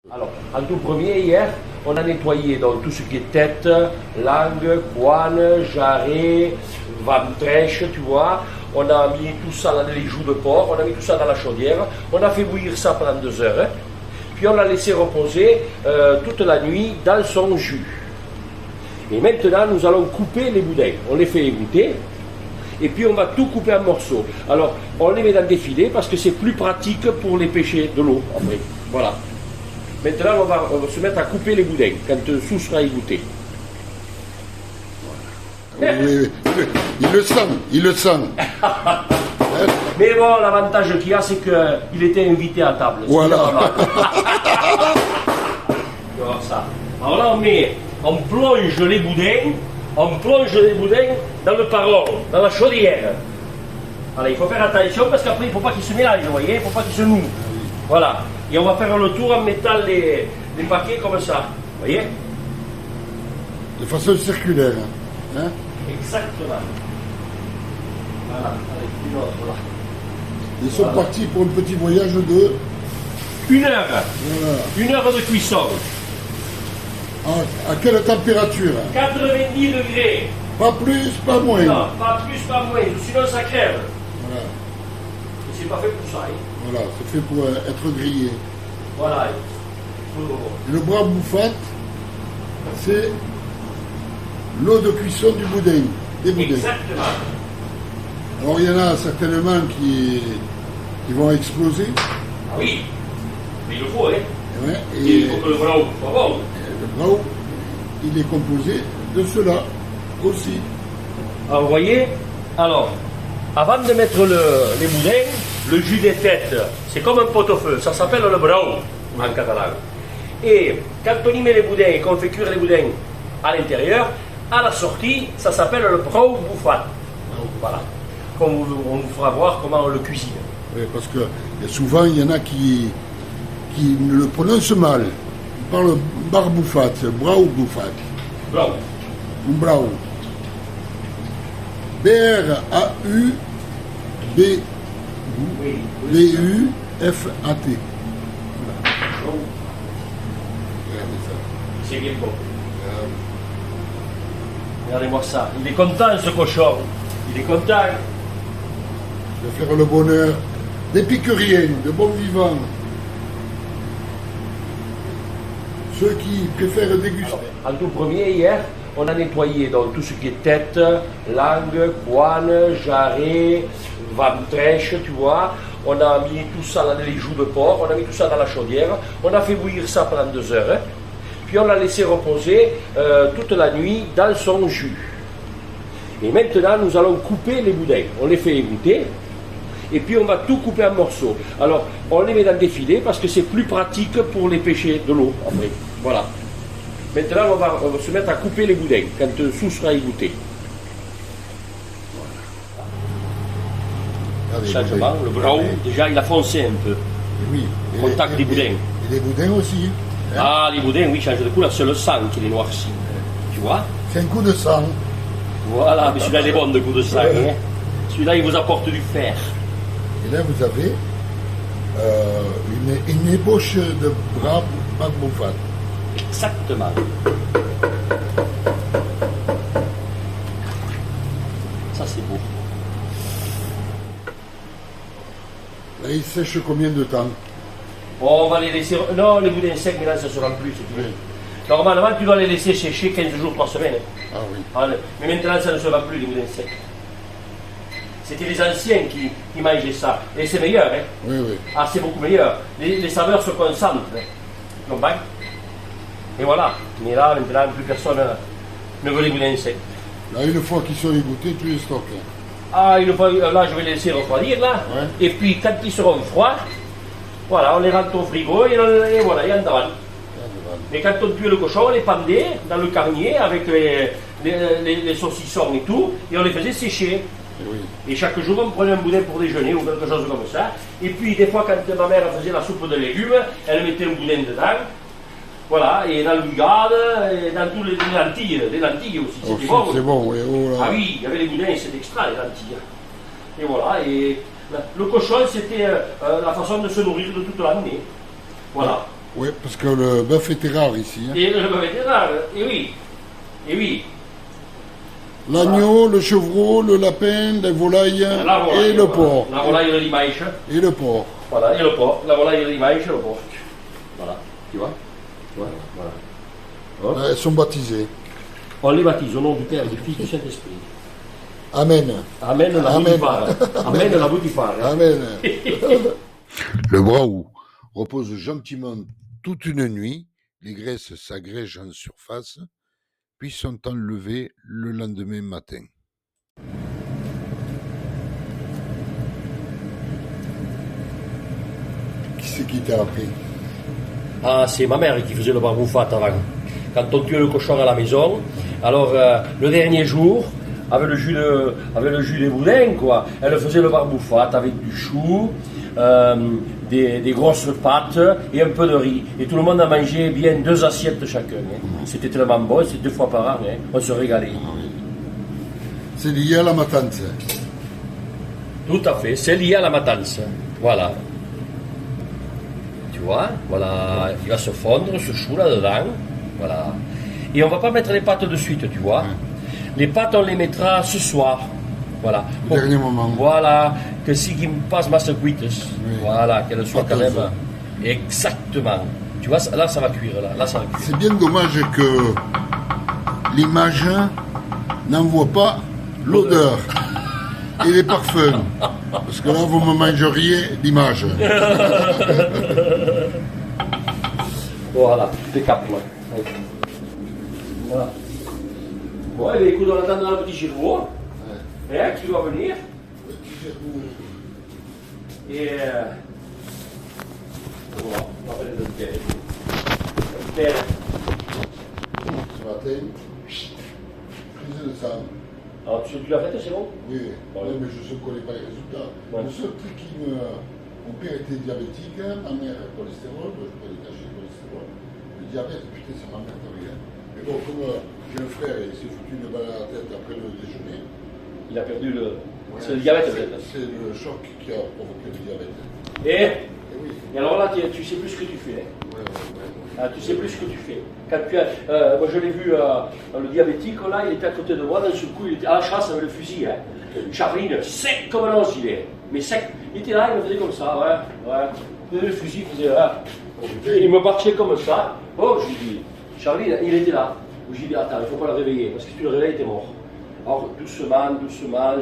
Alors, en tout premier, hier, on a nettoyé donc, tout ce qui est tête, langue, couenne, jarret, ventrèche, tu vois. On a mis tout ça dans les joues de porc, on a mis tout ça dans la chaudière, on a fait bouillir ça pendant 2 heures, hein. Puis on l'a laissé reposer toute la nuit dans son jus. Et maintenant, nous allons couper les boudins. On les fait égoutter. Et puis on va tout couper en morceaux. Alors, on les met dans des filets parce que c'est plus pratique pour les pêcher de l'eau après. Voilà. Maintenant, on va se mettre à couper les boudins quand tout sera égoutté. Voilà. Oui, il le sent, il le sent. Mais bon, l'avantage qu'il y a, c'est qu'il était invité à table. Voilà. Ça. Alors là, on plonge les boudins dans le paron, dans la chaudière. Voilà, il faut faire attention parce qu'après, il ne faut pas qu'ils se mélangent, vous voyez, il ne faut pas qu'ils se nouent. Voilà. Et on va faire le tour en mettant les paquets comme ça. Vous voyez? De façon circulaire. Hein? Exactement. Voilà, avec une autre là. Ils sont partis pour un petit voyage de 1 heure. Voilà. 1 heure de cuisson. À quelle température? 90 degrés. Pas plus, pas moins. Non, pas plus, pas moins. Sinon ça crève. Voilà. Et c'est pas fait pour ça. Hein. Voilà, c'est fait pour être grillé. Voilà. Le bras bouffat, c'est l'eau de cuisson du boudin, des boudins. Exactement. Alors il y en a certainement qui vont exploser. Ah oui, mais il le faut, hein. Ouais, Et il faut que le brau soit bon. le brau, il est composé de cela aussi. Alors vous voyez, alors, avant de mettre les boudins, le jus des têtes, c'est comme un pot-au-feu, ça s'appelle le brau en catalan. Et quand on y met les boudins et qu'on fait cuire les boudins à l'intérieur, à la sortie, ça s'appelle le brau bouffat. Voilà. On vous fera voir comment on le cuisine. Oui, parce que souvent, il y en a qui le prononcent mal. Ils parlent barboufat, brau bouffat. Brau. Ou brau. B-R-A-U-B-U-F-A-T. Regardez ça. C'est bien bon. Regardez-moi ça. Il est content ce cochon. Il est content. De faire le bonheur d'épicuriens, de bons vivants. Ceux qui préfèrent déguster. En tout premier, hier, on a nettoyé donc, tout ce qui est tête, langue, couenne, jarret, ventrèche, tu vois. On a mis tout ça dans les joues de porc, on a mis tout ça dans la chaudière, on a fait bouillir ça pendant 2 heures, hein. Puis on l'a laissé reposer toute la nuit dans son jus. Et maintenant, nous allons couper les boudins. On les fait égoutter. Et puis on va tout couper en morceaux. Alors, on les met dans des filets parce que c'est plus pratique pour les pêcher de l'eau après. Voilà. Maintenant, on va se mettre à couper les boudins quand tout sera égoutté. Changement, le brau, déjà il a foncé un peu. Oui. Contact des boudins. Et les boudins aussi. Hein? Ah, les boudins, oui, changent de couleur, c'est le sang qui les noircit. Tu vois? C'est un coup de sang. Voilà, mais celui-là il est bon de coup de sang. Hein. Celui-là il vous apporte du fer. Et là, vous avez une ébauche de bras bouffat. Exactement. Ça c'est beau. Là, il sèche combien de temps? Bon, on va les laisser. Non, les boudins secs, maintenant ça sera plus. Oui. Normalement, tu dois les laisser sécher 15 jours, 3 semaines. Ah oui. Mais maintenant, ça ne sera plus les boudins secs. C'était les anciens qui mangeaient ça. Et c'est meilleur, hein? Oui, oui. Ah, c'est beaucoup meilleur. Les saveurs se concentrent. Non, pas. Et voilà. Mais là, maintenant, plus personne ne veut les boudins secs. Là, une fois qu'ils sont égouttés, tu les stockes. Ah, une fois, là, je vais les laisser refroidir, là. Ouais. Et puis, quand ils seront froids, voilà, on les rentre au frigo et voilà, il y en a. Et quand on tue le cochon, on les pendait dans le carnier avec les saucissons et tout, et on les faisait sécher. Oui. Et chaque jour, on prenait un boudin pour déjeuner ou quelque chose comme ça. Et puis, des fois, quand ma mère faisait la soupe de légumes, elle mettait un boudin dedans. Voilà, et dans le bigade, et dans tous les lentilles aussi. C'était bon. C'est bon, oui. Oh là. Ah oui, il y avait les boudins, c'était extra, les lentilles. Et voilà, et le cochon, c'était la façon de se nourrir de toute l'année. Voilà. Oui, parce que le bœuf était rare ici. Hein. Et le bœuf était rare, et oui. Et oui. L'agneau, le chevreau, le lapin, les volailles La volaille, et le porc. La volaille de dimanche. Et le porc. Voilà, et le porc. La volaille de dimanche et le porc. Voilà, tu vois. Voilà, voilà. Elles sont baptisées. On les baptise au nom du Père et du Fils et du Saint-Esprit. Amen. Amen la Amen. boutifare. Amen la boutifare. Amen. Le brau repose gentiment toute une nuit. Les graisses s'agrègent en surface, puis sont enlevées le lendemain matin. Qui c'est qui t'a appris? Ah, c'est ma mère qui faisait le barboufat avant. Quand on tuait le cochon à la maison, alors le dernier jour, avec le jus des boudins, quoi, elle faisait le barboufat avec du chou, des grosses pâtes et un peu de riz. Et tout le monde a mangé bien 2 assiettes chacun. Hein. C'était tellement bon, c'était 2 fois par an, hein. On se régalait. C'est lié à la matance. Tout à fait, c'est lié à la matance. Voilà. Tu vois, voilà, il va se fondre ce chou là-dedans. Voilà. Et on va pas mettre les pâtes de suite, tu vois. Les pâtes, on les mettra ce soir. Voilà. Au dernier moment. Voilà, que si qui me passe ma cuites. Voilà, qu'elle soit quand même. Exactement. Tu vois, là, ça va cuire. Là ça va cuire. C'est bien dommage que l'image n'envoie pas l'odeur et les parfums. Parce que là, vous me mangeriez l'image. Voilà, tu captes, moi. Voilà. Bon, et écoute, on attend dans le petit Gévaux. Hein, qui va venir. Et voilà, on va faire le père. Le père. Ce matin, prise de sang. Alors, tu l'as fait, c'est bon? Oui, Ouais. mais je ne connais pas les résultats. Ouais. Le seul truc qui me. Mon père était diabétique, ma mère cholestérol, je peux les cacher cholestérol. Le diabète, putain, ça m'emmerde rien. Mais bon, comme j'ai un frère et il s'est foutu une balle à la tête après le déjeuner. Il a perdu le. Ouais, C'est le diabète, peut-être. C'est le choc qui a provoqué le diabète. Et oui. Et alors là, tu sais plus ce que tu fais. Hein. Ouais. Ah, tu sais plus ce que tu fais. Quand tu as, moi je l'ai vu, le diabétique, là, il était à côté de moi, d'un seul coup, il était à la chasse avec le fusil. Hein. Charline, sec comme un os, il est. Mais sec. Il était là, il me faisait comme ça, ouais. Il faisait le fusil, il faisait là. Il me marchait comme ça. Oh, je lui dis, Charline, il était là. Je lui dis, attends, il ne faut pas le réveiller, parce que si tu le réveilles, t'es mort. Alors, doucement, doucement.